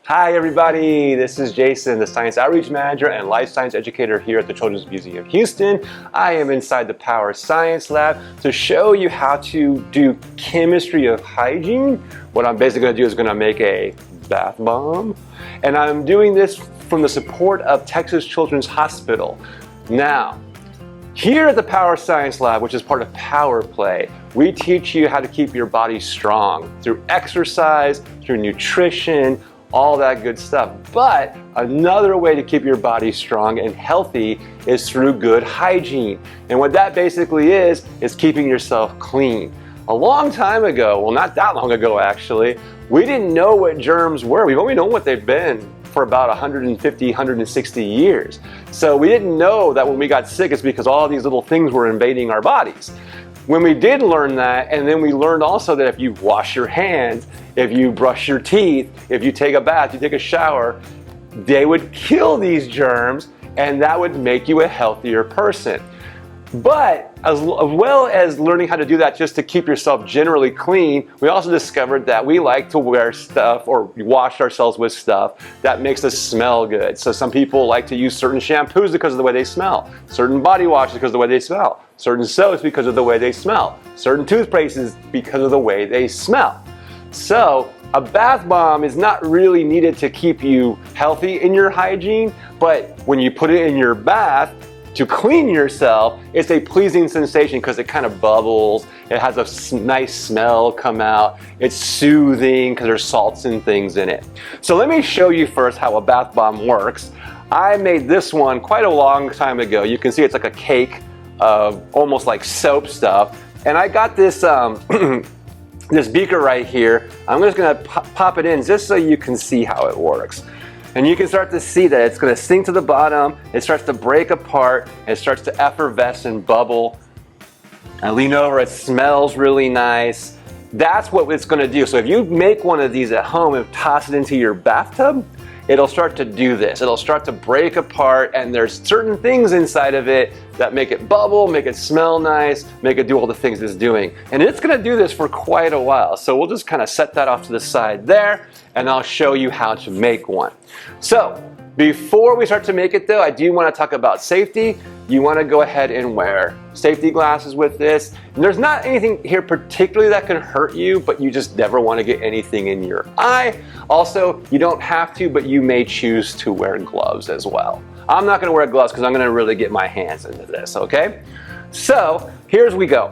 Hi everybody, this is Jason, the Science Outreach Manager and Life Science Educator here at the Children's Museum of Houston. I am inside the Power Science Lab to show you how to do chemistry of hygiene. What I'm basically going to do is going to make a bath bomb. And I'm doing this from the support of Texas Children's Hospital. Now, here at the Power Science Lab, which is part of Power Play, we teach you how to keep your body strong through exercise, through nutrition, all that good stuff. But another way to keep your body strong and healthy is through good hygiene. And what that basically is keeping yourself clean. A long time ago, well, not that long ago actually, we didn't know what germs were. We've only known what they've been for about 150, 160 years. So we didn't know that when we got sick, it's because all these little things were invading our bodies. When we did learn that, and then we learned also that if you wash your hands, if you brush your teeth, if you take a bath, you take a shower, they would kill these germs and that would make you a healthier person. But as well as learning how to do that just to keep yourself generally clean, we also discovered that we like to wear stuff or wash ourselves with stuff that makes us smell good. So some people like to use certain shampoos because of the way they smell, certain body washes because of the way they smell, certain soaps because of the way they smell, certain toothpastes because of the way they smell. So a bath bomb is not really needed to keep you healthy in your hygiene, but when you put it in your bath, to clean yourself, it's a pleasing sensation because it kind of bubbles, it has a nice smell come out, it's soothing because there's salts and things in it. So let me show you first how a bath bomb works. I made this one quite a long time ago. You can see it's like a cake of almost like soap stuff. And I got this, this beaker right here. I'm just gonna pop it in just so you can see how it works. And you can start to see that it's going to sink to the bottom, it starts to break apart, it starts to effervesce and bubble. I lean over, it smells really nice. That's what it's going to do. So if you make one of these at home and toss it into your bathtub, it'll start to do this. It'll start to break apart and there's certain things inside of it that make it bubble, make it smell nice, make it do all the things it's doing. And it's going to do this for quite a while. So we'll just kind of set that off to the side there and I'll show you how to make one. So before we start to make it though, I do want to talk about safety. You want to go ahead and wear safety glasses with this. And there's not anything here particularly that can hurt you, but you just never want to get anything in your eye. Also, you don't have to, but you may choose to wear gloves as well. I'm not going to wear gloves because I'm going to really get my hands into this, okay? So here's we go.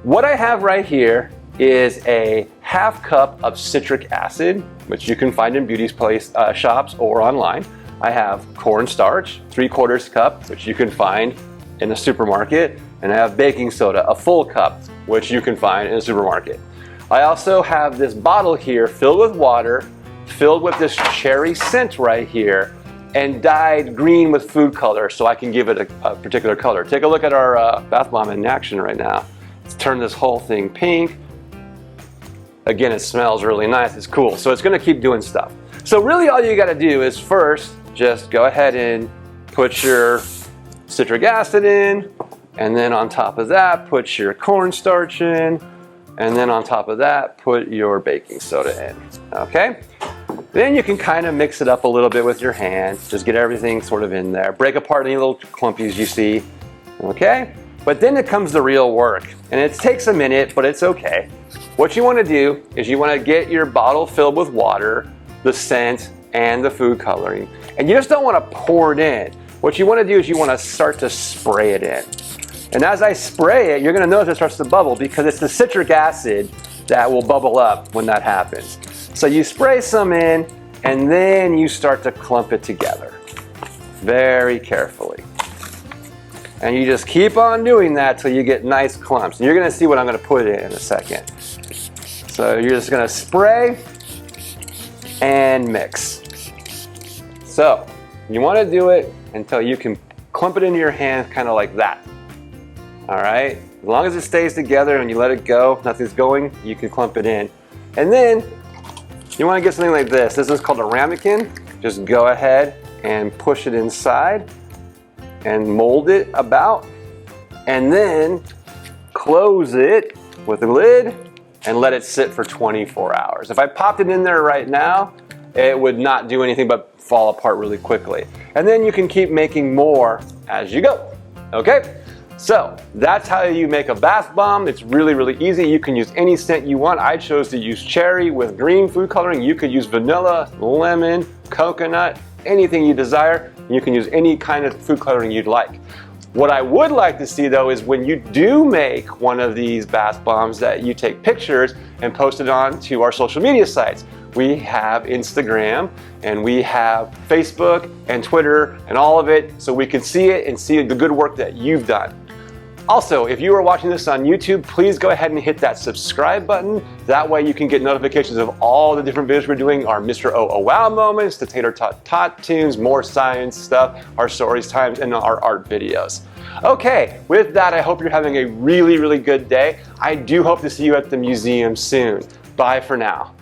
What I have right here is a half cup of citric acid, which you can find in beauty shops or online. I have cornstarch, 3/4 cup, which you can find in a supermarket. And I have baking soda, a full cup, which you can find in a supermarket. I also have this bottle here filled with water, filled with this cherry scent right here, and dyed green with food color so I can give it a particular color. Take a look at our bath bomb in action right now. Let's turn this whole thing pink. Again, it smells really nice, it's cool. So it's gonna keep doing stuff. So really all you gotta do is first, just go ahead and put your citric acid in, and then on top of that, put your cornstarch in, and then on top of that, put your baking soda in, okay? Then you can kind of mix it up a little bit with your hand, just get everything sort of in there. Break apart any little clumpies you see, okay? But then it comes the real work, and it takes a minute, but it's okay. What you want to do is you want to get your bottle filled with water, the scent, and the food coloring. And you just don't want to pour it in. What you want to do is you want to start to spray it in. And as I spray it, you're going to notice it starts to bubble because it's the citric acid that will bubble up when that happens. So you spray some in, and then you start to clump it together very carefully. And you just keep on doing that till you get nice clumps. And you're going to see what I'm going to put in a second. So you're just going to spray and mix. So you want to do it until you can clump it into your hand kind of like that. All right? As long as it stays together and you let it go, nothing's going, you can clump it in. And then you want to get something like this. This is called a ramekin. Just go ahead and push it inside and mold it about, and then close it with a lid and let it sit for 24 hours. If I popped it in there right now, it would not do anything but fall apart really quickly. And then you can keep making more as you go. Okay? So that's how you make a bath bomb. It's really, really easy. You can use any scent you want. I chose to use cherry with green food coloring. You could use vanilla, lemon, coconut, anything you desire. You can use any kind of food coloring you'd like. What I would like to see though is when you do make one of these bath bombs that you take pictures and post it on to our social media sites. We have Instagram and we have Facebook and Twitter and all of it, so we can see it and see the good work that you've done. Also, if you are watching this on YouTube, please go ahead and hit that subscribe button. That way you can get notifications of all the different videos we're doing, our Mr. Oh Wow moments, the Tater Tot Tot tunes, more science stuff, our stories times, and our art videos. Okay, with that, I hope you're having a really, really good day. I do hope to see you at the museum soon. Bye for now.